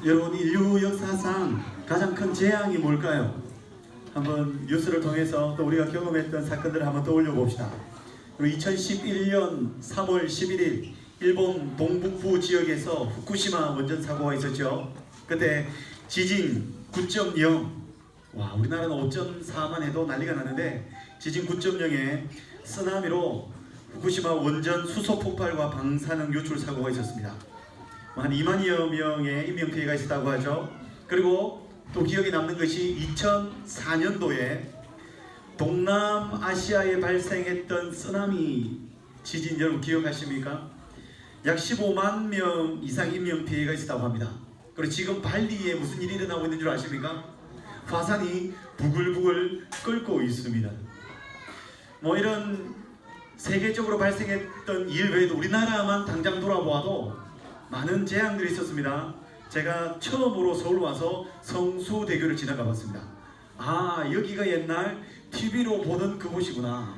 여러분, 인류 역사상 가장 큰 재앙이 뭘까요? 한번 뉴스를 통해서 또 우리가 경험했던 사건들을 한번 떠올려 봅시다. 그리고 2011년 3월 11일 일본 동북부 지역에서 후쿠시마 원전 사고가 있었죠. 그때 지진 9.0, 와, 우리나라는 5.4만 해도 난리가 났는데 지진 9.0에 쓰나미로 후쿠시마 원전 수소 폭발과 방사능 유출 사고가 있었습니다. 한 2만여 명의 인명피해가 있었다고 하죠. 그리고 또 기억에 남는 것이 2004년도에 동남아시아에 발생했던 쓰나미 지진, 여러분 기억하십니까? 약 15만 명 이상 인명피해가 있었다고 합니다. 그리고 지금 발리에 무슨 일이 일어나고 있는 줄 아십니까? 화산이 부글부글 끓고 있습니다. 뭐 이런 세계적으로 발생했던 일 외에도 우리나라만 당장 돌아보아도 많은 재앙들이 있었습니다. 제가 처음으로 서울 와서 성수대교를 지나가 봤습니다. 아, 여기가 옛날 TV로 보던 그곳이구나.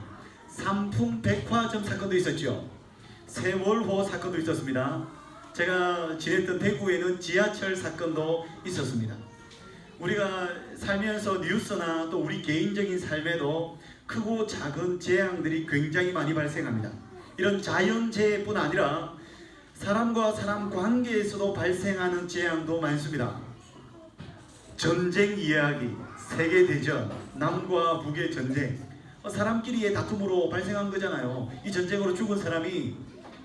삼풍백화점 사건도 있었죠. 세월호 사건도 있었습니다. 제가 지냈던 대구에는 지하철 사건도 있었습니다. 우리가 살면서 뉴스나 또 우리 개인적인 삶에도 크고 작은 재앙들이 굉장히 많이 발생합니다. 이런 자연재해뿐 아니라 사람과 사람 관계에서도 발생하는 재앙도 많습니다. 전쟁 이야기, 세계대전, 남과 북의 전쟁, 사람끼리의 다툼으로 발생한 거잖아요. 이 전쟁으로 죽은 사람이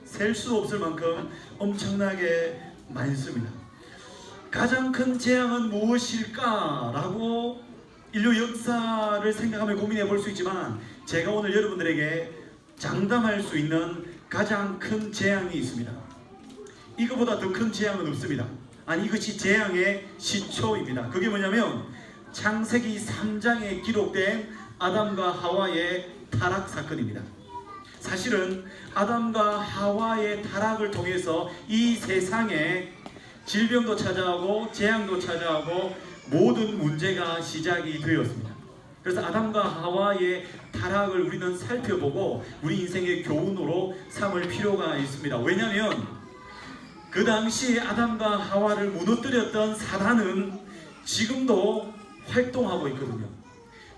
셀 수 없을 만큼 엄청나게 많습니다. 가장 큰 재앙은 무엇일까? 라고 인류 역사를 생각하며 고민해 볼 수 있지만 제가 오늘 여러분들에게 장담할 수 있는 가장 큰 재앙이 있습니다. 이거보다 더 큰 재앙은 없습니다. 아니, 이것이 재앙의 시초입니다. 그게 뭐냐면 창세기 3장에 기록된 아담과 하와의 타락 사건입니다. 사실은 아담과 하와의 타락을 통해서 이 세상에 질병도 찾아오고 재앙도 찾아오고 모든 문제가 시작이 되었습니다. 그래서 아담과 하와의 타락을 우리는 살펴보고 우리 인생의 교훈으로 삼을 필요가 있습니다. 왜냐하면 그 당시 아담과 하와를 무너뜨렸던 사단은 지금도 활동하고 있거든요.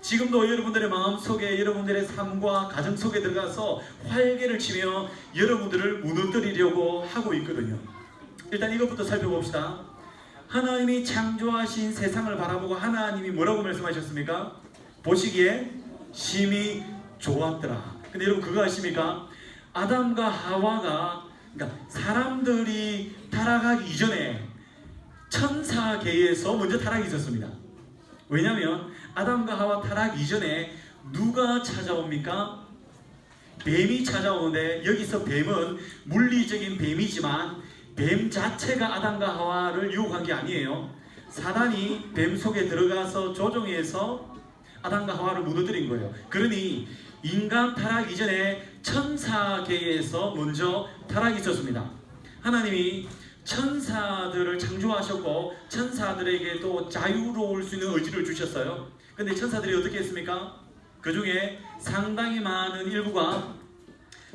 지금도 여러분들의 마음속에, 여러분들의 삶과 가정 속에 들어가서 활개를 치며 여러분들을 무너뜨리려고 하고 있거든요. 일단 이것부터 살펴봅시다. 하나님이 창조하신 세상을 바라보고 하나님이 뭐라고 말씀하셨습니까? 보시기에 심히 좋았더라. 근데 여러분 그거 아십니까? 아담과 하와가, 그러니까 사람들이 타락하기 이전에 천사계에서 먼저 타락이 있었습니다. 왜냐하면 아담과 하와 타락 이전에 누가 찾아옵니까? 뱀이 찾아오는데 여기서 뱀은 물리적인 뱀이지만 뱀 자체가 아담과 하와를 유혹한 게 아니에요. 사단이 뱀 속에 들어가서 조종해서 아담과 하와를 무너뜨린 거예요. 그러니 인간 타락 이전에 천사계에서 먼저 타락이 있었습니다. 하나님이 천사들을 창조하셨고 천사들에게 또 자유로울 수 있는 의지를 주셨어요. 근데 천사들이 어떻게 했습니까? 그 중에 상당히 많은 일부가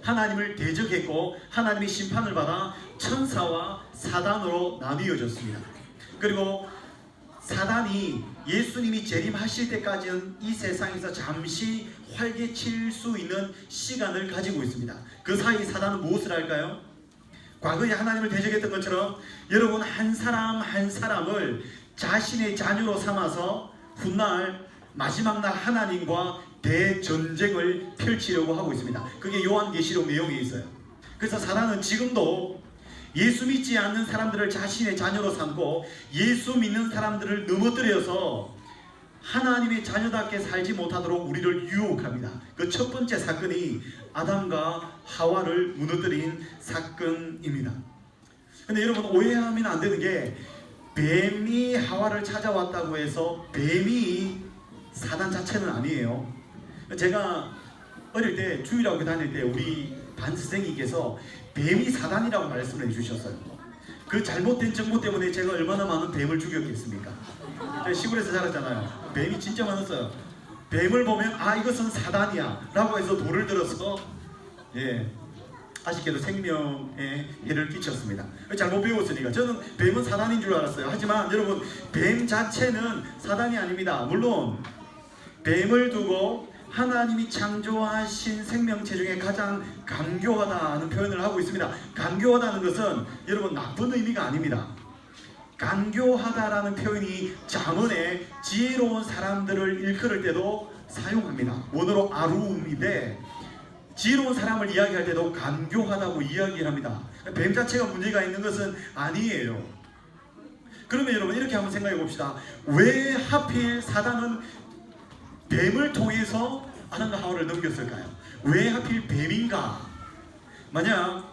하나님을 대적했고 하나님의 심판을 받아 천사와 사단으로 나뉘어졌습니다. 그리고 사단이 예수님이 재림하실 때까지는 이 세상에서 잠시 활개칠 수 있는 시간을 가지고 있습니다. 그 사이 사단은 무엇을 할까요? 과거에 하나님을 대적했던 것처럼 여러분 한 사람 한 사람을 자신의 자녀로 삼아서 훗날 마지막 날 하나님과 대전쟁을 펼치려고 하고 있습니다. 그게 요한계시록 내용에 있어요. 그래서 사단은 지금도 예수 믿지 않는 사람들을 자신의 자녀로 삼고 예수 믿는 사람들을 넘어뜨려서 하나님의 자녀답게 살지 못하도록 우리를 유혹합니다. 그 첫 번째 사건이 아담과 하와를 무너뜨린 사건입니다. 근데 여러분 오해하면 안 되는 게 뱀이 하와를 찾아왔다고 해서 뱀이 사단 자체는 아니에요. 제가 어릴 때 주일학교 다닐 때 우리 반 선생님께서 뱀이 사단이라고 말씀을 해주셨어요. 그 잘못된 정보 때문에 제가 얼마나 많은 뱀을 죽였겠습니까? 제가 시골에서 자랐잖아요. 뱀이 진짜 많았어요. 뱀을 보면 아 이것은 사단이야 라고 해서 돌을 들어서 아쉽게도 생명에 해를 끼쳤습니다. 잘못 배웠으니까. 저는 뱀은 사단인 줄 알았어요. 하지만 여러분, 뱀 자체는 사단이 아닙니다. 물론 뱀을 두고 하나님이 창조하신 생명체 중에 가장 간교하다는 표현을 하고 있습니다. 간교하다는 것은 여러분 나쁜 의미가 아닙니다. 간교하다라는 표현이 잠언에 지혜로운 사람들을 일컬을 때도 사용합니다. 원어로 아루움인데 지혜로운 사람을 이야기할 때도 간교하다고 이야기를 합니다. 뱀 자체가 문제가 있는 것은 아니에요. 그러면 여러분 이렇게 한번 생각해 봅시다. 왜 하필 사단은 뱀을 통해서 아담과 하와를 넘겼을까요? 왜 하필 뱀인가? 만약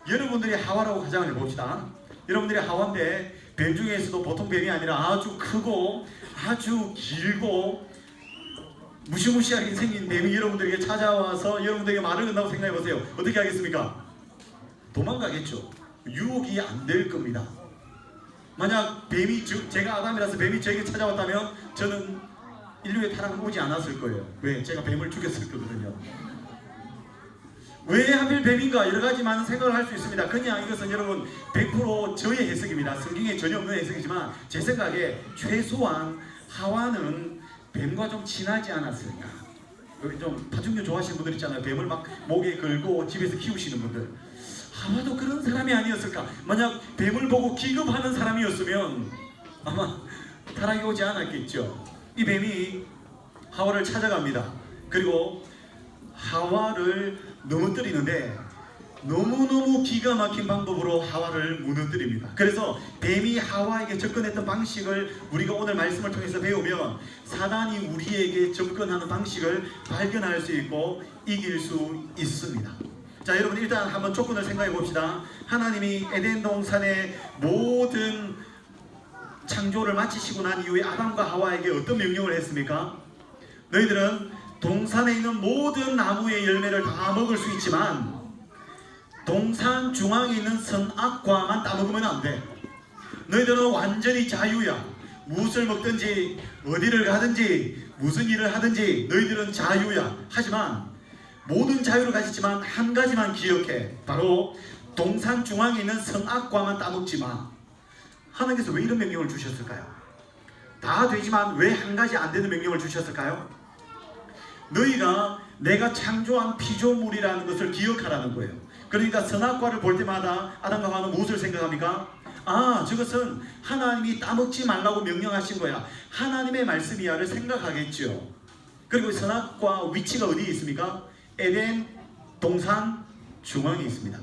여러분들이 하와라고 가정을 해봅시다. 여러분들이 하와인데 뱀 중에서도 보통 뱀이 아니라 아주 크고 아주 길고 무시무시하게 생긴 뱀이 여러분들에게 찾아와서 여러분들에게 말을 건다고 생각해보세요. 어떻게 하겠습니까? 도망가겠죠. 유혹이 안 될 겁니다. 만약 뱀이 제가 아담이라서 뱀이 저에게 찾아왔다면 저는 인류의 타락은 오지 않았을 거예요. 왜? 제가 뱀을 죽였을 거거든요. 왜 하필 뱀인가? 여러 가지 많은 생각을 할 수 있습니다. 그냥 이것은 여러분 100% 저의 해석입니다. 성경에 전혀 없는 해석이지만 제 생각에 최소한 하와는 뱀과 좀 친하지 않았을까? 여기 좀 파충류 좋아하시는 분들 있잖아요. 뱀을 막 목에 걸고 집에서 키우시는 분들. 하와도 그런 사람이 아니었을까? 만약 뱀을 보고 기겁하는 사람이었으면 아마 타락이 오지 않았겠죠. 이 뱀이 하와를 찾아갑니다. 그리고 하와를 넘어뜨리는데 너무너무 기가 막힌 방법으로 하와를 무너뜨립니다. 그래서 뱀이 하와에게 접근했던 방식을 우리가 오늘 말씀을 통해서 배우면 사단이 우리에게 접근하는 방식을 발견할 수 있고 이길 수 있습니다. 자, 여러분 일단 한번 조건을 생각해 봅시다. 하나님이 에덴 동산의 모든 창조를 마치시고 난 이후에 아담과 하와에게 어떤 명령을 했습니까? 너희들은 동산에 있는 모든 나무의 열매를 다 먹을 수 있지만 동산 중앙에 있는 선악과만 따먹으면 안 돼. 너희들은 완전히 자유야. 무엇을 먹든지 어디를 가든지 무슨 일을 하든지 너희들은 자유야. 하지만 모든 자유를 가지지만 한 가지만 기억해. 바로 동산 중앙에 있는 선악과만 따먹지 마. 하나님께서 왜 이런 명령을 주셨을까요? 다 되지만 왜 한 가지 안 되는 명령을 주셨을까요? 너희가 내가 창조한 피조물이라는 것을 기억하라는 거예요. 그러니까 선악과를 볼 때마다 아담과 하와는 무엇을 생각합니까? 아, 저것은 하나님이 따먹지 말라고 명령하신 거야. 하나님의 말씀이야를 생각하겠죠. 그리고 선악과 위치가 어디에 있습니까? 에덴 동산 중앙에 있습니다.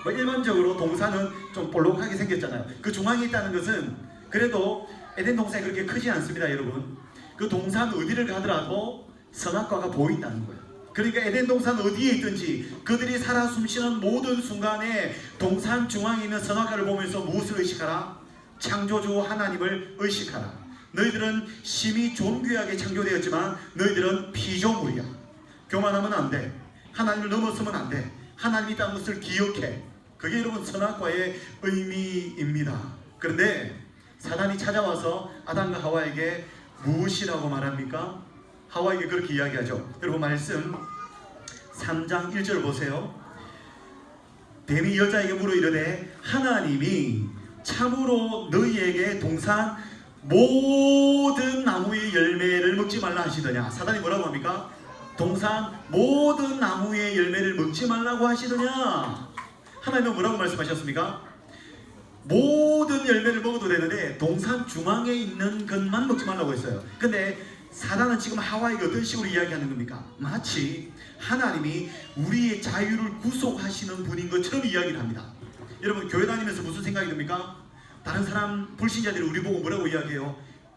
뭐 일반적으로 동산은 좀 볼록하게 생겼잖아요. 그 중앙에 있다는 것은 그래도 에덴 동산이 그렇게 크지 않습니다, 여러분. 그 동산 어디를 가더라도 선악과가 보인다는 거예요. 그러니까 에덴 동산 어디에 있든지 그들이 살아 숨쉬는 모든 순간에 동산 중앙에 있는 선악과를 보면서 무엇을 의식하라? 창조주 하나님을 의식하라. 너희들은 심히 존귀하게 창조되었지만 너희들은 피조물이야. 교만하면 안 돼. 하나님을 넘어서면 안 돼. 하나님이 있다는 것을 기억해. 그게 여러분 선악과의 의미입니다. 그런데 사단이 찾아와서 아담과 하와에게 무엇이라고 말합니까? 하와에게 그렇게 이야기하죠. 여러분 말씀 3장 1절 보세요. 뱀이 여자에게 물어 이르되 하나님이 참으로 너희에게 동산 모든 나무의 열매를 먹지 말라 하시더냐. 사단이 뭐라고 합니까? 동산 모든 나무의 열매를 먹지 말라고 하시더냐. 하나님은 뭐라고 말씀하셨습니까? 모든 열매를 먹어도 되는데 동산 중앙에 있는 것만 먹지 말라고 했어요. 근데 사단은 지금 하와에게 어떤 식으로 이야기하는 겁니까? 마치 하나님이 우리의 자유를 구속하시는 분인 것처럼 이야기를 합니다. 여러분 교회 다니면서 무슨 생각이 듭니까? 다른 사람 불신자들이 우리 보고 뭐라고 이야기해요?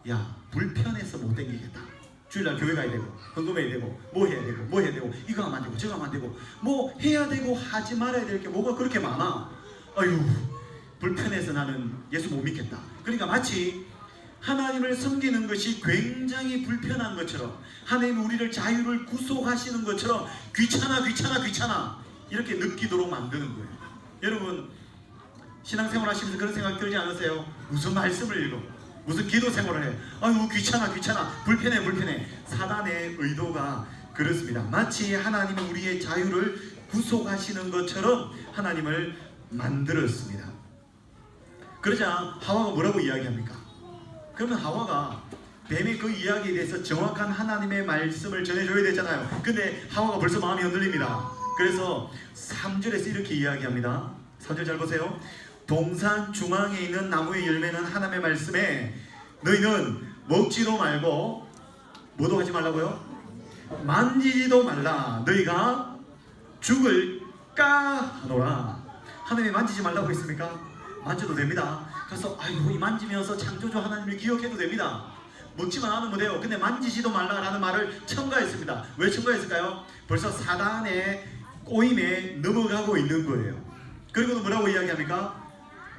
야, 불편해서 못 댕기겠다. 주일날 교회 가야 되고 헌금해야 되고 뭐 해야 되고 뭐 해야 되고 이거 하면 안 되고 저거 하면 안 되고 뭐 해야 되고 하지 말아야 될 게 뭐가 그렇게 많아. 아유, 불편해서 나는 예수 못 믿겠다. 그러니까 마치 하나님을 섬기는 것이 굉장히 불편한 것처럼 하나님이 우리를 자유를 구속하시는 것처럼 귀찮아 이렇게 느끼도록 만드는 거예요. 여러분 신앙생활 하시면서 그런 생각 들지 않으세요? 무슨 말씀을 읽어? 무슨 기도 생활을 해? 아유 귀찮아 불편해. 사단의 의도가 그렇습니다. 마치 하나님은 우리의 자유를 구속하시는 것처럼 하나님을 만들었습니다. 그러자 하와가 뭐라고 이야기합니까? 그러면 하와가 뱀의 그 이야기에 대해서 정확한 하나님의 말씀을 전해줘야 되잖아요. 근데 하와가 벌써 마음이 흔들립니다. 그래서 3절에서 이렇게 이야기합니다. 3절 잘 보세요. 동산 중앙에 있는 나무의 열매는 하나님의 말씀에 너희는 먹지도 말고 뭐도 하지 말라고요? 만지지도 말라. 너희가 죽을까 하노라. 하나님이 만지지 말라고 했습니까? 만져도 됩니다. 그래서 아이고 이 만지면서 창조주 하나님을 기억해도 됩니다. 먹지만 않으면 돼요. 근데 만지지도 말라라는 말을 첨가했습니다. 왜 첨가했을까요? 벌써 사단의 꼬임에 넘어가고 있는 거예요. 그리고 뭐라고 이야기합니까?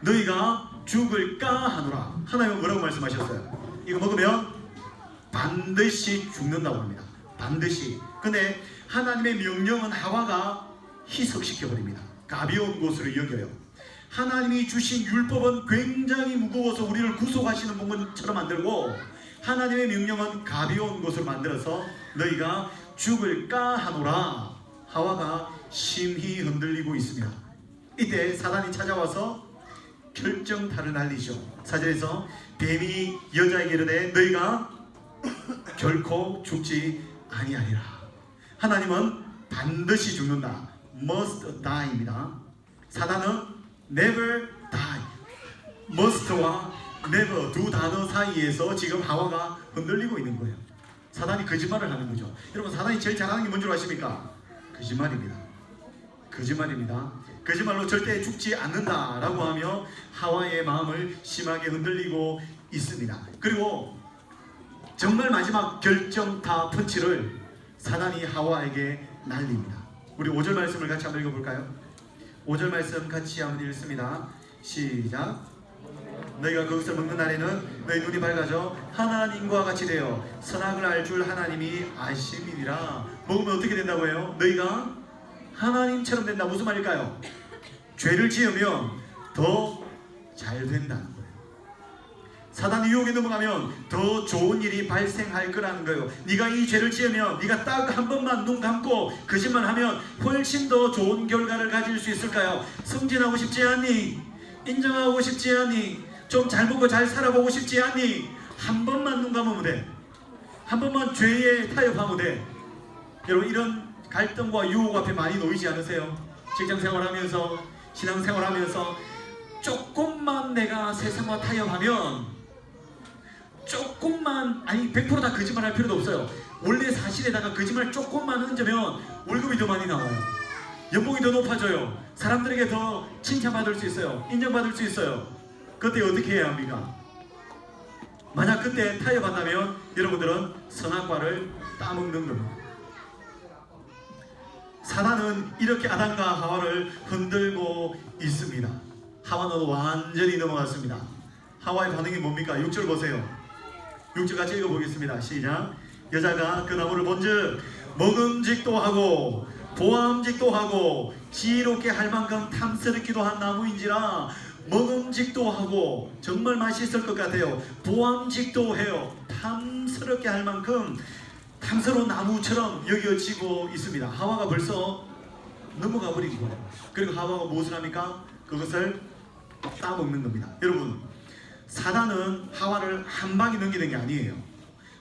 너희가 죽을까 하노라. 하나님은 뭐라고 말씀하셨어요? 이거 먹으면 반드시 죽는다고 합니다. 반드시. 근데 하나님의 명령은 하와가 희석시켜버립니다. 가벼운 것으로 여겨요. 하나님이 주신 율법은 굉장히 무거워서 우리를 구속하시는 분처럼 만들고 하나님의 명령은 가벼운 것으로 만들어서 너희가 죽을까 하노라. 하와가 심히 흔들리고 있습니다. 이때 사단이 찾아와서 결정타를 날리죠. 4절에서 뱀이 여자에게 이르되 너희가 결코 죽지 아니하리라. 하나님은 반드시 죽는다. must die입니다. 사단은 never die. must와 never 두 단어 사이에서 지금 하와가 흔들리고 있는 거예요. 사단이 거짓말을 하는 거죠. 여러분 사단이 제일 잘하는 게 뭔 줄 아십니까? 거짓말입니다. 거짓말입니다. 거짓말로 절대 죽지 않는다라고 하며 하와의 마음을 심하게 흔들리고 있습니다. 그리고 정말 마지막 결정타 펀치를 사단이 하와에게 날립니다. 우리 5절 말씀을 같이 한번 읽어볼까요? 5절 말씀 같이 한번 읽습니다. 시작. 너희가 그것을 먹는 날에는 너희 눈이 밝아져 하나님과 같이 되어 선악을 알 줄 하나님이 아심이니라. 먹으면 어떻게 된다고 해요? 너희가 하나님처럼 된다. 무슨 말일까요? 죄를 지으면 더 잘 된다는 거예요. 사단 유혹에 넘어가면 더 좋은 일이 발생할 거라는 거예요. 네가 이 죄를 지으면 네가 딱 한 번만 눈 감고 거짓말하면 훨씬 더 좋은 결과를 가질 수 있을까요? 승진하고 싶지 않니? 인정하고 싶지 않니? 좀 잘 먹고 잘 살아보고 싶지 않니? 한 번만 눈 감으면 돼. 한 번만 죄에 타협하면 돼. 여러분 이런 갈등과 유혹 앞에 많이 놓이지 않으세요? 직장생활하면서 신앙생활하면서 조금만 내가 세상과 타협하면 조금만, 아니 100% 다 거짓말할 필요도 없어요. 원래 사실에다가 거짓말 조금만 얹으면 월급이 더 많이 나와요. 연봉이 더 높아져요. 사람들에게 더 칭찬받을 수 있어요. 인정받을 수 있어요. 그때 어떻게 해야 합니까? 만약 그때 타협한다면 여러분들은 선악과를 따먹는 겁니다. 사단은 이렇게 아담과 하와를 흔들고 있습니다. 하와는 완전히 넘어갔습니다. 하와의 반응이 뭡니까? 6절 보세요. 6절 같이 읽어보겠습니다. 시작. 여자가 그 나무를 본즉 먹음직도 하고 보암직도 하고 지혜롭게 할 만큼 탐스럽기도 한 나무인지라. 먹음직도 하고 정말 맛있을 것 같아요. 보암직도 해요. 탐스럽게 할 만큼 탐스러운 나무처럼 여겨지고 있습니다. 하와가 벌써 넘어가 버린 거예요. 그리고 하와가 무엇을 합니까? 그것을 따먹는 겁니다. 여러분 사단은 하와를 한 방에 넘기는 게 아니에요.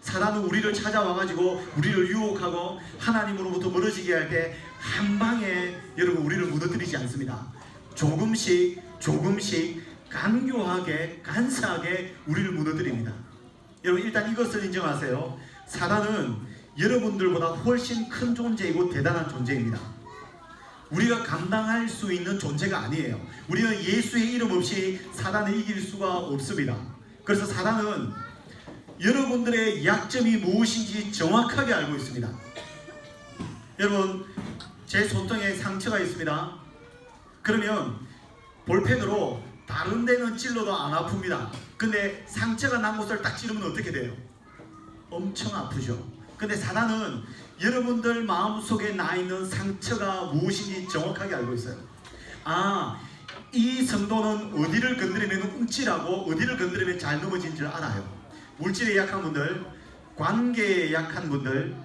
사단은 우리를 찾아와가지고 우리를 유혹하고 하나님으로부터 멀어지게 할 때 한 방에 여러분 우리를 무너뜨리지 않습니다. 조금씩 간교하게 간사하게 우리를 무너뜨립니다. 여러분 일단 이것을 인정하세요. 사단은 여러분들보다 훨씬 큰 존재이고 대단한 존재입니다. 우리가 감당할 수 있는 존재가 아니에요. 우리는 예수의 이름 없이 사단을 이길 수가 없습니다. 그래서 사단은 여러분들의 약점이 무엇인지 정확하게 알고 있습니다. 여러분 제 손등에 상처가 있습니다. 그러면 볼펜으로 다른 데는 찔러도 안 아픕니다. 근데 상처가 난 곳을 딱 찌르면 어떻게 돼요? 엄청 아프죠. 근데 사단은 여러분들 마음속에 나 있는 상처가 무엇인지 정확하게 알고 있어요. 아, 이 성도는 어디를 건드리면 움찔하고 어디를 건드리면 잘 넘어진 줄 알아요. 물질에 약한 분들, 관계에 약한 분들,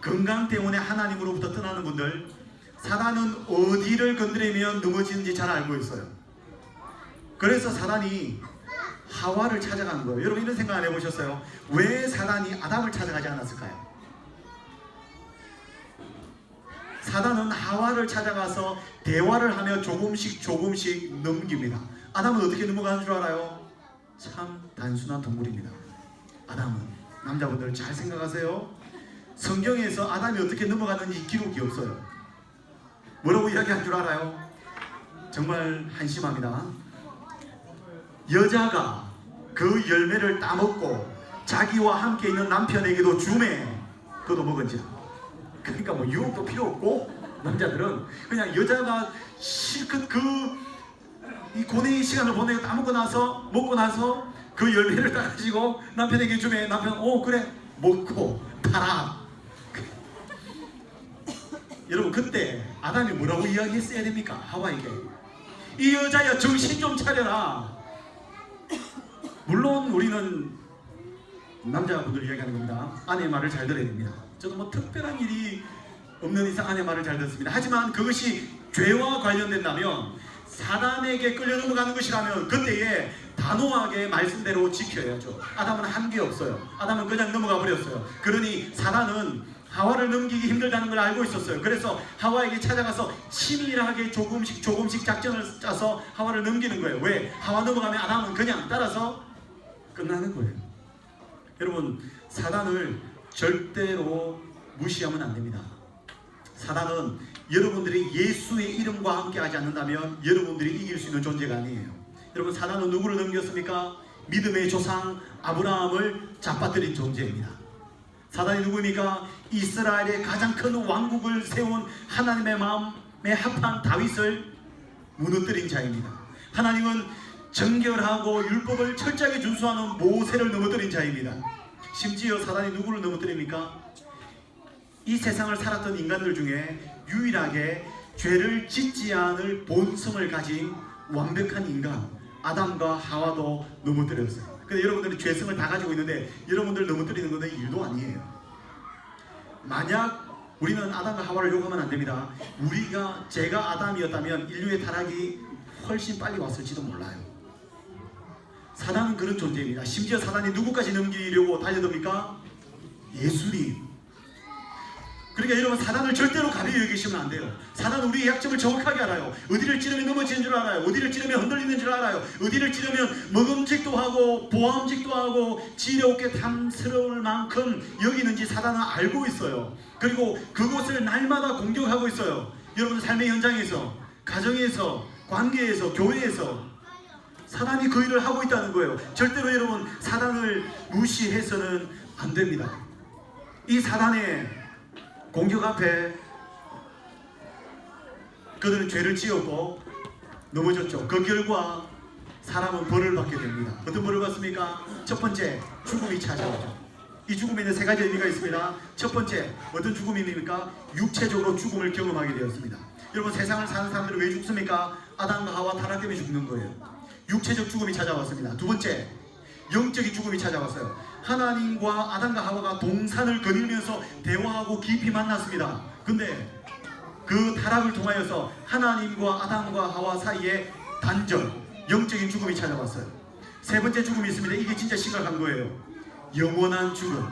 건강 때문에 하나님으로부터 떠나는 분들, 사단은 어디를 건드리면 넘어지는지 잘 알고 있어요. 그래서 사단이 하와를 찾아간 거예요. 여러분 이런 생각 안 해보셨어요? 왜 사단이 아담을 찾아가지 않았을까요? 사단은 하와를 찾아가서 대화를 하며 조금씩 넘깁니다. 아담은 어떻게 넘어가는 줄 알아요? 참 단순한 동물입니다. 아담은. 남자분들 잘 생각하세요. 성경에서 아담이 어떻게 넘어가는지 기록이 없어요. 뭐라고 이야기한 줄 알아요? 정말 한심합니다. 여자가 그 열매를 따먹고 자기와 함께 있는 남편에게도 주매 그도 먹은지라. 그러니까 뭐 유혹도 필요 없고 남자들은 그냥 여자가 실컷 이 고뇌의 시간을 보내고 따먹고 나서 먹고 나서 그 열매를 따가지고 남편에게 주매 남편 그래 먹고 팔아. 여러분 그때 아담이 뭐라고 이야기했어야 됩니까? 하와에게 이 여자야 정신 좀 차려라. 물론 우리는 남자분들 이야기하는 겁니다. 아내의 말을 잘 들어야 됩니다. 저도 뭐 특별한 일이 없는 이상 아내의 말을 잘 듣습니다. 하지만 그것이 죄와 관련된다면 사단에게 끌려 넘어가는 것이라면 그때에 단호하게 말씀대로 지켜야죠. 아담은 한 게 없어요. 아담은 그냥 넘어가 버렸어요. 그러니 사단은 하와를 넘기기 힘들다는 걸 알고 있었어요. 그래서 하와에게 찾아가서 치밀하게 조금씩 작전을 짜서 하와를 넘기는 거예요. 왜? 하와 넘어가면 아담은 그냥 따라서 끝나는 거예요. 여러분 사단을 절대로 무시하면 안 됩니다. 사단은 여러분들이 예수의 이름과 함께 하지 않는다면 여러분들이 이길 수 있는 존재가 아니에요. 여러분 사단은 누구를 넘겼습니까? 믿음의 조상 아브라함을 잡아들인 존재입니다. 사단이 누구입니까? 이스라엘의 가장 큰 왕국을 세운 하나님의 마음에 합한 다윗을 무너뜨린 자입니다. 하나님은 정결하고 율법을 철저하게 준수하는 모세를 넘어뜨린 자입니다. 심지어 사단이 누구를 넘어뜨립니까? 이 세상을 살았던 인간들 중에 유일하게 죄를 짓지 않을 본성을 가진 완벽한 인간 아담과 하와도 넘어뜨렸어요. 근데 여러분들이 죄성을 다 가지고 있는데 여러분들 넘어뜨리는 것은 일도 아니에요. 만약 우리는 아담과 하와를 욕하면 안 됩니다. 제가 아담이었다면 인류의 타락이 훨씬 빨리 왔을지도 몰라요. 사단은 그런 존재입니다. 심지어 사단이 누구까지 넘기려고 달려듭니까? 예수님. 그러니까 여러분 사단을 절대로 가벼이 여기시면 안 돼요. 사단은 우리의 약점을 정확하게 알아요. 어디를 찌르면 넘어지는 줄 알아요. 어디를 찌르면 흔들리는 줄 알아요. 어디를 찌르면 먹음직도 하고 보암직도 하고 지레없게 탐스러울 만큼 여기는지 사단은 알고 있어요. 그리고 그곳을 날마다 공격하고 있어요. 여러분 삶의 현장에서, 가정에서, 관계에서, 교회에서 사단이 그 일을 하고 있다는 거예요. 절대로 여러분 사단을 무시해서는 안 됩니다. 이 사단의 공격 앞에 그들은 죄를 지었고 넘어졌죠. 그 결과 사람은 벌을 받게 됩니다. 어떤 벌을 받습니까? 첫 번째, 죽음이 찾아오죠. 이 죽음에는 세 가지 의미가 있습니다. 첫 번째, 어떤 죽음입니까? 육체적으로 죽음을 경험하게 되었습니다. 여러분 세상을 사는 사람들은 왜 죽습니까? 아담과 하와 타락 때문에 죽는 거예요. 육체적 죽음이 찾아왔습니다. 두 번째, 영적인 죽음이 찾아왔어요. 하나님과 아담과 하와가 동산을 거닐면서 대화하고 깊이 만났습니다. 근데 그 타락을 통하여서 하나님과 아담과 하와 사이에 단절, 영적인 죽음이 찾아왔어요. 세 번째 죽음이 있습니다. 이게 진짜 심각한 거예요. 영원한 죽음.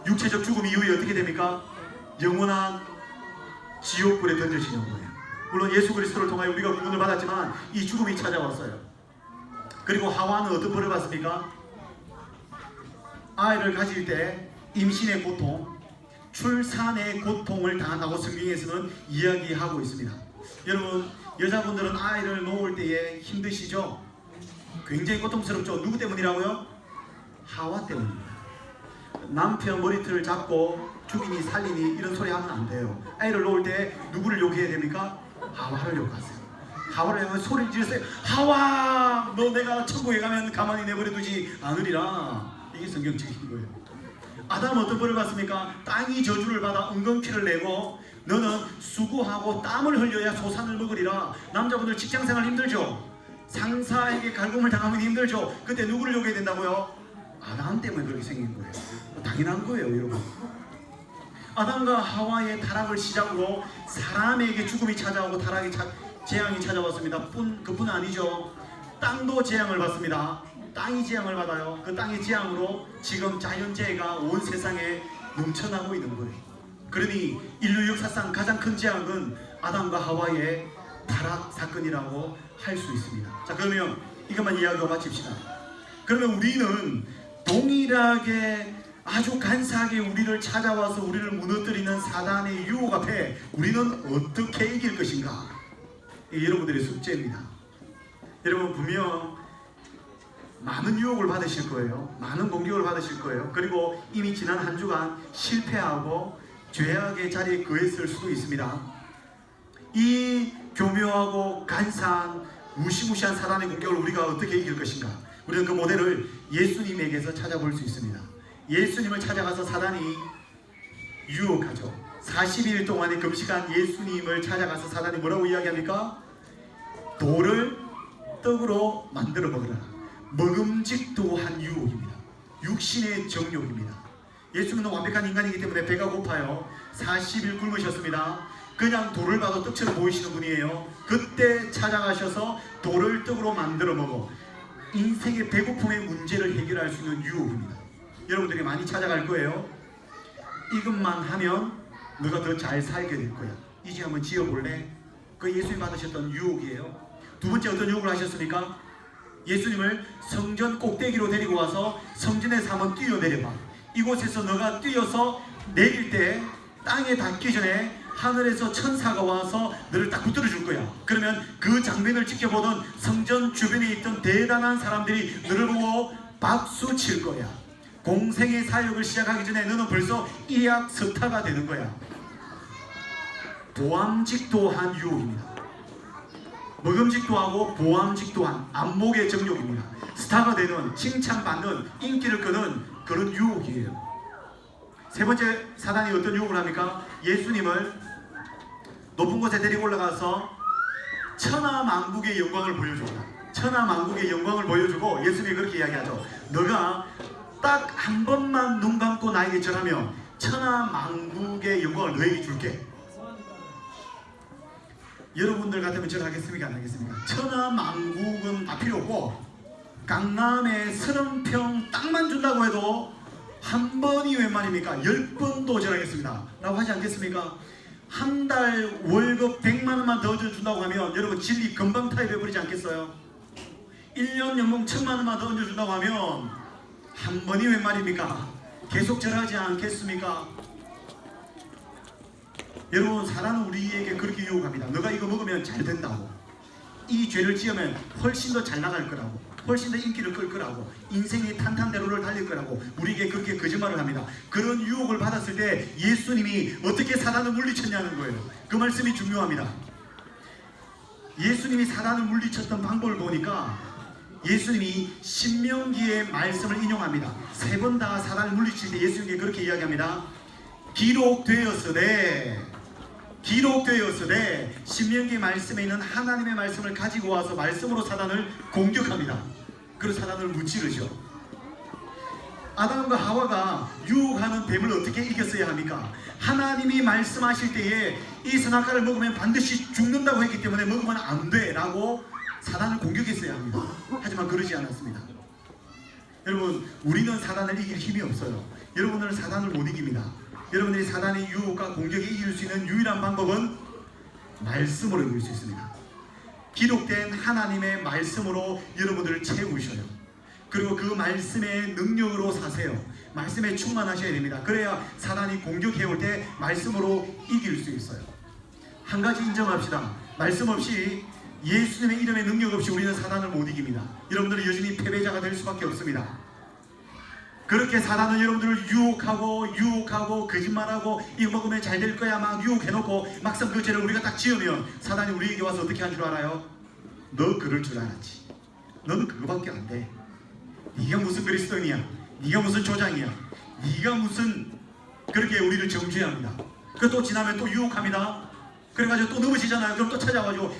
육체적 죽음 이후에 어떻게 됩니까? 영원한 지옥불에 던져지는 거예요. 물론 예수 그리스도를 통하여 우리가 구원을 받았지만 이 죽음이 찾아왔어요. 그리고 하와는 어떤 벌을 받습니까? 아이를 가질 때 임신의 고통, 출산의 고통을 당한다고 성경에서는 이야기하고 있습니다. 여러분 여자분들은 아이를 놓을 때에 힘드시죠? 굉장히 고통스럽죠? 누구 때문이라고요? 하와 때문입니다. 남편 머리털을 잡고 죽이니 살리니 이런 소리 하면 안 돼요. 아이를 놓을 때 누구를 욕해야 됩니까? 하와를 욕하세요. 하와를 향해 소리를 지르세요. 하와, 너 내가 천국에 가면 가만히 내버려두지 않으리라. 이게 성경책인 거예요. 아담은 어떤 벌을 받습니까? 땅이 저주를 받아 은근피를 내고 너는 수고하고 땀을 흘려야 소산을 먹으리라. 남자분들 직장생활 힘들죠? 상사에게 갈굼을 당하면 힘들죠? 그때 누구를 욕해야 된다고요? 아담 때문에 그렇게 생긴 거예요. 당연한 거예요, 여러분. 아담과 하와의 타락을 시작으로 사람에게 죽음이 찾아오고 재앙이 찾아왔습니다. 그뿐 아니죠. 땅도 재앙을 받습니다. 땅이 재앙을 받아요. 그 땅의 재앙으로 지금 자연재해가 온 세상에 넘쳐나고 있는 거예요. 그러니 인류 역사상 가장 큰 재앙은 아담과 하와의 타락 사건이라고 할 수 있습니다. 자, 그러면 이것만 이야기하고 마칩시다. 그러면 우리는 동일하게 아주 간사하게 우리를 찾아와서 우리를 무너뜨리는 사단의 유혹 앞에 우리는 어떻게 이길 것인가? 이게 여러분들의 숙제입니다. 여러분 분명 많은 유혹을 받으실 거예요. 많은 공격을 받으실 거예요. 그리고 이미 지난 한 주간 실패하고 죄악의 자리에 거했을 수도 있습니다. 이 교묘하고 간사한 무시무시한 사단의 공격을 우리가 어떻게 이길 것인가? 우리는 그 모델을 예수님에게서 찾아볼 수 있습니다. 예수님을 찾아가서 사단이 유혹하죠. 40일 동안의 금식한 예수님을 찾아가서 사단이 뭐라고 이야기합니까? 돌을 떡으로 만들어 먹으라. 먹음직도 한 유혹입니다. 육신의 정욕입니다. 예수님은 완벽한 인간이기 때문에 배가 고파요. 40일 굶으셨습니다. 그냥 돌을 봐도 떡처럼 보이시는 분이에요. 그때 찾아가셔서 돌을 떡으로 만들어 먹어 인생의 배고픔의 문제를 해결할 수 있는 유혹입니다. 여러분들이 많이 찾아갈 거예요. 이것만 하면 너가 더 잘 살게 될 거야. 이제 한번 지어볼래? 그 예수님 받으셨던 유혹이에요. 두 번째 어떤 유혹을 하셨습니까? 예수님을 성전 꼭대기로 데리고 와서 성전에서 한번 뛰어내려봐. 이곳에서 너가 뛰어서 내릴 때 땅에 닿기 전에 하늘에서 천사가 와서 너를 딱 붙들어 줄 거야. 그러면 그 장면을 지켜보던 성전 주변에 있던 대단한 사람들이 너를 보고 박수 칠 거야. 공생의 사역을 시작하기 전에 너는 벌써 이약 스타가 되는 거야. 보암직도한 유혹입니다. 먹음직도 하고 보암직도 한 안목의 정욕입니다. 스타가 되는, 칭찬받는, 인기를 끄는 그런 유혹이에요. 세 번째 사단이 어떤 유혹을 합니까? 예수님을 높은 곳에 데리고 올라가서 천하만국의 영광을 보여줍니다. 천하만국의 영광을 보여주고 예수님이 그렇게 이야기하죠. 너가 딱 한 번만 눈 감고 나에게 절하면 천하만국의 영광을 너에게 줄게. 여러분들 같으면 절하겠습니까? 안 하겠습니까? 천하만국은 다 필요 없고 강남에 30평 땅만 준다고 해도 한 번이 웬 말입니까? 10번도 절하겠습니다 라고 하지 않겠습니까? 한 달 월급 100만원만 더 준다고 하면 여러분 진리 금방 타협해버리지 않겠어요? 1년 연봉 1000만원만 더 얹어준다고 하면 한 번이 웬 말입니까? 계속 절하지 않겠습니까? 여러분 사단은 우리에게 그렇게 유혹합니다. 너가 이거 먹으면 잘 된다고, 이 죄를 지으면 훨씬 더 잘 나갈 거라고, 훨씬 더 인기를 끌 거라고, 인생의 탄탄대로를 달릴 거라고 우리에게 그렇게 거짓말을 합니다. 그런 유혹을 받았을 때 예수님이 어떻게 사단을 물리쳤냐는 거예요. 그 말씀이 중요합니다. 예수님이 사단을 물리쳤던 방법을 보니까 예수님이 신명기의 말씀을 인용합니다. 3번 다 사단을 물리칠 때 예수님께 그렇게 이야기합니다. 기록되었으되 신명기 말씀에 있는 하나님의 말씀을 가지고 와서 말씀으로 사단을 공격합니다. 그리고 사단을 무찌르죠. 아담과 하와가 유혹하는 뱀을 어떻게 이겼어야 합니까? 하나님이 말씀하실 때에 이 선악과를 먹으면 반드시 죽는다고 했기 때문에 먹으면 안 돼 라고 사단을 공격했어야 합니다. 하지만 그러지 않았습니다. 여러분 우리는 사단을 이길 힘이 없어요. 여러분들은 사단을 못 이깁니다. 여러분들이 사단의 유혹과 공격에 이길 수 있는 유일한 방법은 말씀으로 이길 수 있습니다. 기록된 하나님의 말씀으로 여러분들을 채우셔요. 그리고 그 말씀의 능력으로 사세요. 말씀에 충만하셔야 됩니다. 그래야 사단이 공격해올 때 말씀으로 이길 수 있어요. 한 가지 인정합시다. 말씀 없이, 예수님의 이름의 능력 없이 우리는 사단을 못 이깁니다. 여러분들은 여전히 패배자가 될 수밖에 없습니다. 그렇게 사단은 여러분들을 유혹하고 거짓말하고 이거 먹으면 잘 될 거야 막 유혹해놓고 막상 그 죄를 우리가 딱 지으면 사단이 우리에게 와서 어떻게 한 줄 알아요? 너 그럴 줄 알았지. 너는 그거밖에 안 돼. 네가 무슨 그리스도인이야? 네가 무슨 조장이야? 네가 무슨, 그렇게 우리를 정죄합니다. 또 지나면 또 유혹합니다. 그래가지고 또 넘어지잖아요. 그럼 또 찾아가지고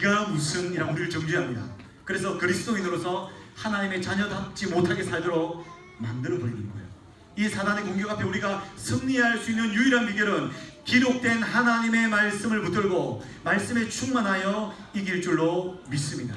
네가 무슨 이라고 우리를 정죄합니다. 그래서 그리스도인으로서 하나님의 자녀답지 못하게 살도록 만들어버리는 거예요. 이 사단의 공격 앞에 우리가 승리할 수 있는 유일한 비결은 기록된 하나님의 말씀을 붙들고 말씀에 충만하여 이길 줄로 믿습니다.